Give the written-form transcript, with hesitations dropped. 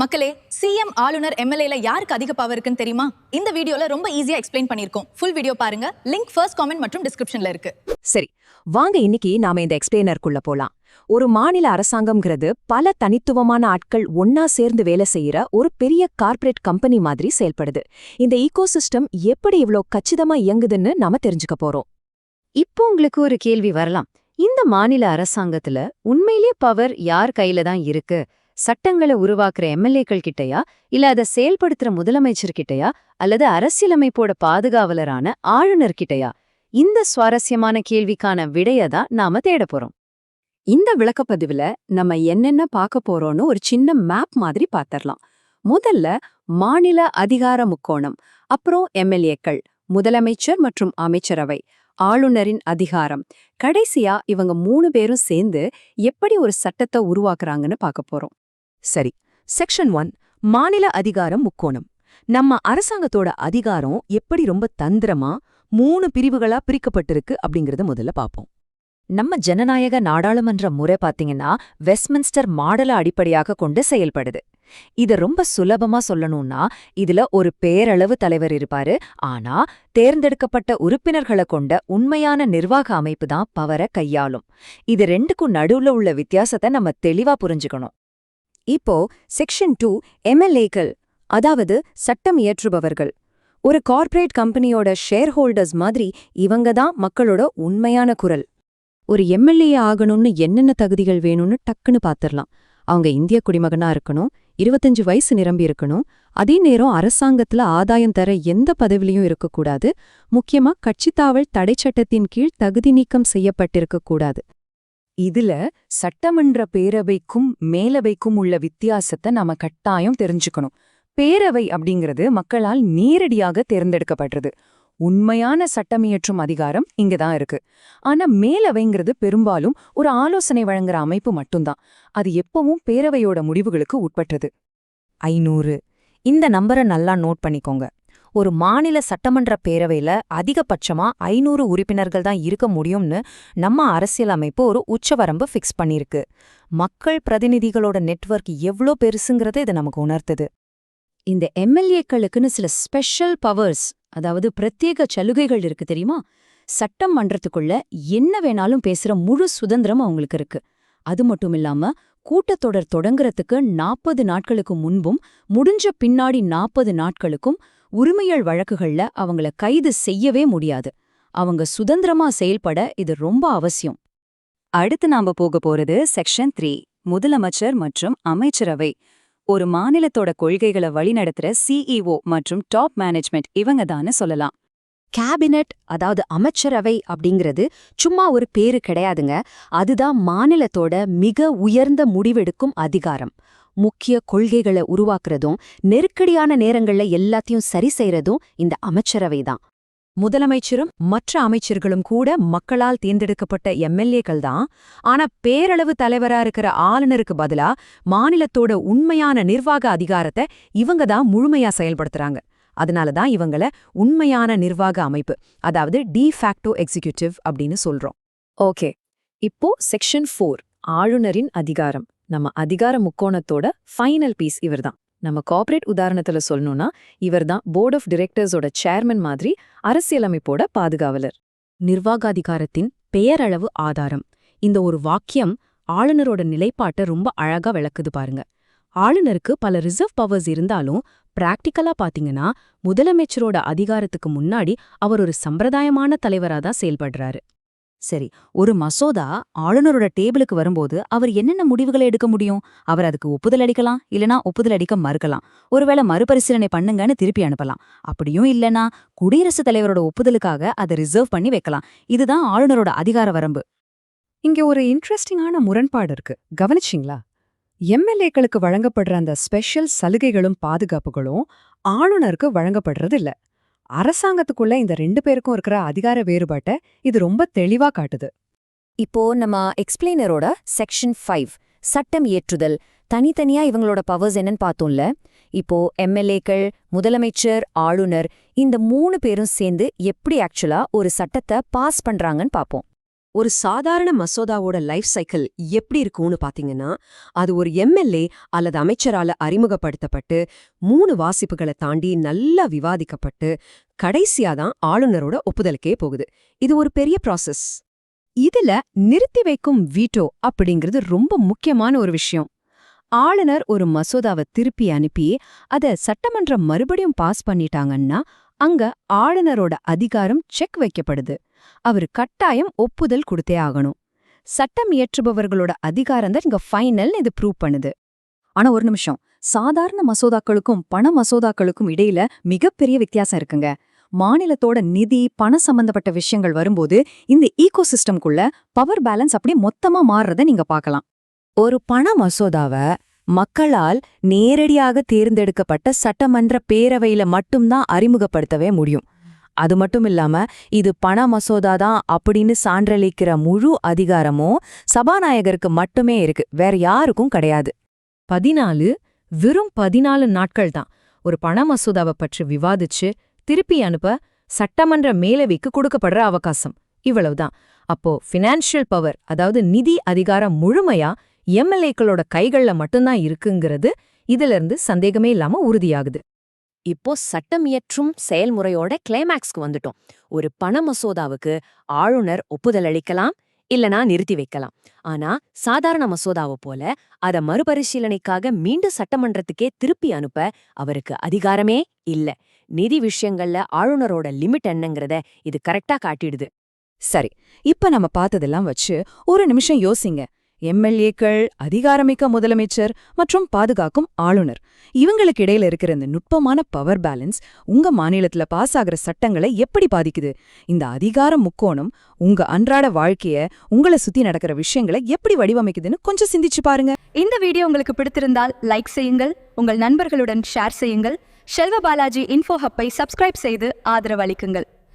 மக்களே, சிஎம் ஆளுநர் எம்எல்ஏல யாருக்கு அதிக பவர் இருக்குன்னு தெரியுமா? இந்த வீடியோல ரொம்ப ஈஸியா எக்ஸ்பிளைன் பண்ணிருக்கோம். ஃபுல் வீடியோ பாருங்க. லிங்க் ஃபர்ஸ்ட் காமெண்ட் மற்றும் டிஸ்கிரிப்ஷன்ல இருக்கு. சரி, வாங்க இன்னைக்கு நாம இந்த எக்ஸ்பிளைனருக்குள்ள போலாம். ஒரு மாநில அரசாங்கம்ங்கிறது பல தனித்துவமான ஆட்கள் ஒன்னா சேர்ந்து வேலை செய்யற ஒரு பெரிய கார்ப்பரேட் கம்பெனி மாதிரி செயல்படுது. இந்த ஈகோசிஸ்டம் எப்படி இவ்ளோ கச்சிதமா இயங்குதுன்னு நாம தெரிஞ்சுக்க போறோம். இப்போ உங்களுக்கு ஒரு கேள்வி வரலாம். இந்த மாநில அரசாங்கத்துல உண்மையிலேயே பவர் யார் கையில தான் இருக்கு? சட்டங்களை உருவாக்குற எம்எல்ஏக்கள் கிட்டயா, இல்ல அதை செயல்படுத்துற முதலமைச்சர் கிட்டயா, அல்லது அரசியலமைப்போட பாதுகாவலரான ஆளுநர் கிட்டயா? இந்த சுவாரஸ்யமான கேள்விக்கான விடைய தான் நாம தேட போறோம். இந்த விளக்கப்பதிவுல நம்ம என்னென்ன பார்க்க போறோம்னு ஒரு சின்ன மேப் மாதிரி பாத்திரலாம். முதல்ல மாநில அதிகார முக்கோணம், அப்புறம் எம்எல்ஏக்கள், முதலமைச்சர் மற்றும் அமைச்சரவை, ஆளுநரின் அதிகாரம், கடைசியா இவங்க 3 பேரும் சேர்ந்து எப்படி ஒரு சட்டத்தை உருவாக்குறாங்கன்னு பார்க்க போறோம். சரி, செக்ஷன் 1 மாநில அதிகாரம் முக்கோணம். நம்ம அரசாங்கத்தோட அதிகாரம் எப்படி ரொம்ப தந்திரமா 3 பிரிவுகளா பிரிக்கப்பட்டிருக்கு அப்படிங்கறத முதல்ல பார்ப்போம். நம்ம ஜனநாயக நாடாளுமன்ற முறை பாத்தீங்கன்னா வெஸ்ட்மின்ஸ்டர் மாடலை அடிப்படையாக கொண்டு செயல்படுது. இத ரொம்ப சுலபமா சொல்லணும்னா, இதுல ஒரு பேரளவு தலைவர் இருப்பாரு, ஆனா தேர்ந்தெடுக்கப்பட்ட உறுப்பினர்களை கொண்ட உண்மையான நிர்வாக அமைப்பு தான் பவரை கையாளும். இது ரெண்டுக்கும் நடுவுல உள்ள வித்தியாசத்தை நம்ம தெளிவா புரிஞ்சுக்கணும். இப்போ செக்ஷன் 2 எம்எல்ஏக்கள், அதாவது சட்டம் இயற்றுபவர்கள். ஒரு கார்ப்பரேட் கம்பெனியோட ஷேர் ஹோல்டர்ஸ் மாதிரி இவங்க தான் மக்களோட உண்மையான குரல். ஒரு எம்எல்ஏ ஆகணும்னு என்னென்ன தகுதிகள் வேணும்னு டக்குன்னு பாத்திரலாம். அவங்க இந்திய குடிமகனா இருக்கணும், 25 வயசு நிரம்பி இருக்கணும், அதே நேரம் அரசாங்கத்துல ஆதாயம் தர எந்த பதவிலையும் இருக்கக்கூடாது, முக்கியமா கட்சித்தாவல் தடை சட்டத்தின் கீழ் தகுதி நீக்கம் செய்யப்பட்டிருக்கக்கூடாது. இதுல சட்டமன்ற பேரவைக்கும் மேலவைக்கும் உள்ள வித்தியாசத்தை நாம கட்டாயம் தெரிஞ்சுக்கணும். பேரவை அப்படிங்கிறது மக்களால் நேரடியாக தேர்ந்தெடுக்கப்படுறது. உண்மையான சட்டமியற்றும் அதிகாரம் இங்கதான் இருக்கு. ஆனா மேலவைங்கிறது பெரும்பாலும் ஒரு ஆலோசனை வழங்குற அமைப்பு மட்டும்தான். அது எப்பவும் பேரவையோட முடிவுகளுக்கு உட்பட்டது. 500 இந்த நம்பரை நல்லா நோட் பண்ணிக்கோங்க. ஒரு மாநில சட்டமன்ற பேரவையில அதிகபட்சமா 500 உறுப்பினர்கள் தான் இருக்க முடியும்னு நம்ம அரசியலமைப்பு ஒரு உச்சவரம்பு ஃபிக்ஸ் பண்ணிருக்கு. மக்கள் பிரதிநிதிகளோட நெட்வொர்க் எவ்ளோ பெருசுங்கிறது இது நமக்கு உணர்த்துது. இந்த எம்எல்ஏக்களுக்குன்னு சில ஸ்பெஷல் பவர்ஸ், அதாவது பிரத்யேக சலுகைகள் இருக்கு தெரியுமா? சட்டம் மன்றத்துக்குள்ள என்ன வேணாலும் பேசுற முழு சுதந்திரம் அவங்களுக்கு இருக்கு. அது மட்டும் இல்லாம கூட்டத்தொடர் தொடங்குறதுக்கு 40 நாட்களுக்கு முன்பும் முடிஞ்ச பின்னாடி 40 நாட்களுக்கும் உரிமையல் வழக்குகள்ல அவங்கள கைது செய்யவே முடியாது. அவங்க சுதந்திரமா செயல்பட இது ரொம்ப அவசியம். அடுத்து நாம போக போறது செக்ஷன் 3 முதலமைச்சர் மற்றும் அமைச்சரவை. ஒரு மாநிலத்தோட கொள்கைகளை வழிநடத்துற சிஇஓ மற்றும் டாப் மேனேஜ்மெண்ட் இவங்க தான்னு சொல்லலாம். கேபினட், அதாவது அமைச்சரவை அப்படிங்கிறது சும்மா ஒரு பேரு கிடையாதுங்க. அதுதான் மாநிலத்தோட மிக உயர்ந்த முடிவெடுக்கும் அதிகாரம். முக்கிய கொள்கைகளை உருவாக்குறதும் நெருக்கடியான நேரங்கள்ல எல்லாத்தையும் சரி செய்யறதும் இந்த அமைச்சரவை தான். முதலமைச்சரும் மற்ற அமைச்சர்களும் கூட மக்களால் தேர்ந்தெடுக்கப்பட்ட எம்எல்ஏக்கள் தான். ஆனா பேரளவு தலைவரா இருக்கிற ஆளுநருக்கு பதிலா மாநிலத்தோட உண்மையான நிர்வாக அதிகாரத்தை இவங்க தான் முழுமையா செயல்படுத்துறாங்க. அதனாலதான் இவங்கள உண்மையான நிர்வாக அமைப்பு, அதாவது டி ஃபேக்டோ எக்ஸிக்யூட்டிவ் அப்படின்னு சொல்றோம். ஓகே, இப்போ செக்ஷன் 4 ஆளுநரின் அதிகாரம். நம்ம அதிகார முக்கோணத்தோட ஃபைனல் பீஸ் இவர்தான். நம்ம கார்ப்பரேட் உதாரணத்துல சொல்லணும்னா இவர்தான் போர்ட் ஆஃப் டைரக்டர்ஸோட சேர்மன் மாதிரி அரசியலமைப்போட பாதுகாவலர். நிர்வாகாதிகாரத்தின் பெயரளவு ஆதாரம். இந்த ஒரு வாக்கியம் ஆளுநரோட நிலைப்பாட்டை ரொம்ப அழகா விளக்குது பாருங்க. ஆளுநருக்கு பல ரிசர்வ் பவர்ஸ் இருந்தாலும் பிராக்டிக்கலா பாத்தீங்கன்னா முதலமைச்சரோட அதிகாரத்துக்கு முன்னாடி அவர் ஒரு சம்பிரதாயமான தலைவராதான் செயல்படுறாரு. சரி, ஒரு மசோதா ஆளுநரோட டேபிளுக்கு வரும்போது அவர் என்னென்ன முடிவுகளை எடுக்க முடியும்? அவர் அதுக்கு ஒப்புதல் அளிக்கலாம், இல்லனா ஒப்புதல் அளிக்க மறுக்கலாம். ஒருவேளை மறுபரிசீலனை பண்ணுங்கன்னு திருப்பி அனுப்பலாம். அப்படியும் இல்லனா குடியரசுத் தலைவரோட ஒப்புதலுக்காக அதை ரிசர்வ் பண்ணி வைக்கலாம். இதுதான் ஆளுநரோட அதிகார வரம்பு. இங்க ஒரு இன்ட்ரெஸ்டிங்கான முரண்பாடு இருக்கு, கவனிச்சிங்களா? எம்எல்ஏக்களுக்கு வழங்கப்படுற அந்த ஸ்பெஷல் சலுகைகளும் பாதுகாப்புகளும் ஆளுநருக்கு வழங்கப்படுறது இல்ல. அரசாங்கத்துக்குள்ள இந்த 2 பேருக்கும் இருக்கிற அதிகார வேறுபாட்டை இது ரொம்ப தெளிவா காட்டுது. இப்போ நம்ம எக்ஸ்பிளைனரோட செக்ஷன் 5 சட்டம் இயற்றுதல், தனித்தனியா இவங்களோட பவர்ஸ் என்னன்னு பார்த்தோம்ல. இப்போ எம்எல்ஏக்கள், முதலமைச்சர், ஆளுநர், இந்த 3 பேரும் சேர்ந்து எப்படி ஆக்சுவலா ஒரு சட்டத்தை பாஸ் பண்றாங்கன்னு பாப்போம். ஒரு சாதாரண மசோதாவோட லைஃப் சைக்கிள் எப்படி இருக்கும்னு பாத்தீங்கன்னா, அது ஒரு எம்எல்ஏ அல்லது அமைச்சரால அறிமுகப்படுத்தப்பட்டு 3 வாசிப்புகளை தாண்டி நல்லா விவாதிக்கப்பட்டு கடைசியா தான் ஆளுநரோட ஒப்புதலுக்கே போகுது. இது ஒரு பெரிய ப்ராசஸ். இதுல நிறுத்தி வைக்கும் வீட்டோ அப்படிங்கிறது ரொம்ப முக்கியமான ஒரு விஷயம். ஆளுநர் ஒரு மசோதாவை திருப்பி அனுப்பி அத சட்டமன்றம் மறுபடியும் பாஸ் பண்ணிட்டாங்கன்னா அங்க ஆளுநரோட அதிகாரம் செக் வைக்கப்படுது. அவரு கட்டாயம் ஒப்புதல் கொடுத்தே ஆகணும். சட்டம் இயற்றுபவர்களோட அதிகாரம் தான் இங்க ஃபைனல் இது ப்ரூவ் பண்ணுது. ஆனா ஒரு நிமிஷம், சாதாரண மசோதாக்களுக்கும் பண மசோதாக்களுக்கும் இடையில மிகப்பெரிய வித்தியாசம் இருக்குங்க. மாநிலத்தோட நிதி பண சம்பந்தப்பட்ட விஷயங்கள் வரும்போது இந்த ஈகோசிஸ்டம்குள்ள பவர் பேலன்ஸ் அப்படியே மொத்தமா மாறுறத நீங்க பார்க்கலாம். ஒரு பண மசோதாவை மக்களால் நேரடியாக தேர்ந்தெடுக்கப்பட்ட சட்டமன்ற பேரவையில மட்டும்தான் அறிமுகப்படுத்தவே முடியும். அது மட்டும் இல்லாம இது பண மசோதா தான் அப்படின்னு சான்றளிக்கிற முழு அதிகாரமும் சபாநாயகருக்கு மட்டுமே இருக்கு, வேற யாருக்கும் கிடையாது. 14 நாட்கள் தான் ஒரு பண மசோதாவை பற்றி விவாதிச்சு திருப்பி அனுப்ப சட்டமன்ற மேலவைக்கு கொடுக்கப்படுற அவகாசம். இவ்வளவுதான். அப்போ ஃபினான்ஷியல் பவர், அதாவது நிதி அதிகாரம் முழுமையா எம்எல்ஏக்களோட கைகள்ல மட்டும்தான் இருக்குங்கிறது இதுல இருந்து சந்தேகமே இல்லாம உறுதியாகுது. இப்போ சட்டம் இயற்றும் செயல்முறையோட கிளைமேக்ஸ்க்கு வந்துட்டோம். ஒரு பண மசோதாவுக்கு ஆளுநர் ஒப்புதல் அளிக்கலாம், இல்லனா நிறுத்தி வைக்கலாம். ஆனா சாதாரண மசோதாவை போல அத மறுபரிசீலனைக்காக மீண்டும் சட்டமன்றத்துக்கே திருப்பி அனுப்ப அவருக்கு அதிகாரமே இல்ல. நிதி விஷயங்கள்ல ஆளுநரோட லிமிட் என்னங்கிறத இது கரெக்டா காட்டிடுது. சரி, இப்ப நம்ம பார்த்ததெல்லாம் வச்சு ஒரு நிமிஷம் யோசிங்க. எம்எல்ஏக்கள், அதிகாரமிக்க முதலமைச்சர் மற்றும் பாதுகாக்கும் ஆளுநர், இவங்களுக்கு இடையில இருக்கிற இந்த நுட்பமான பவர் பேலன்ஸ் உங்க மாநிலத்துல பாஸ் ஆகிற சட்டங்களை எப்படி பாதிக்குது? இந்த அதிகார முக்கோணம் உங்க அன்றாட வாழ்க்கைய, உங்களை சுத்தி நடக்கிற விஷயங்களை எப்படி வடிவமைக்குதுன்னு கொஞ்சம் சிந்திச்சு பாருங்க. இந்த வீடியோ உங்களுக்கு பிடித்திருந்தால் லைக் செய்யுங்கள், உங்கள் நண்பர்களுடன் ஷேர் செய்யுங்கள். செல்வ பாலாஜி இன்ஃபோ ஹப்பை சப்ஸ்கிரைப் செய்து ஆதரவு அளிக்குங்கள்.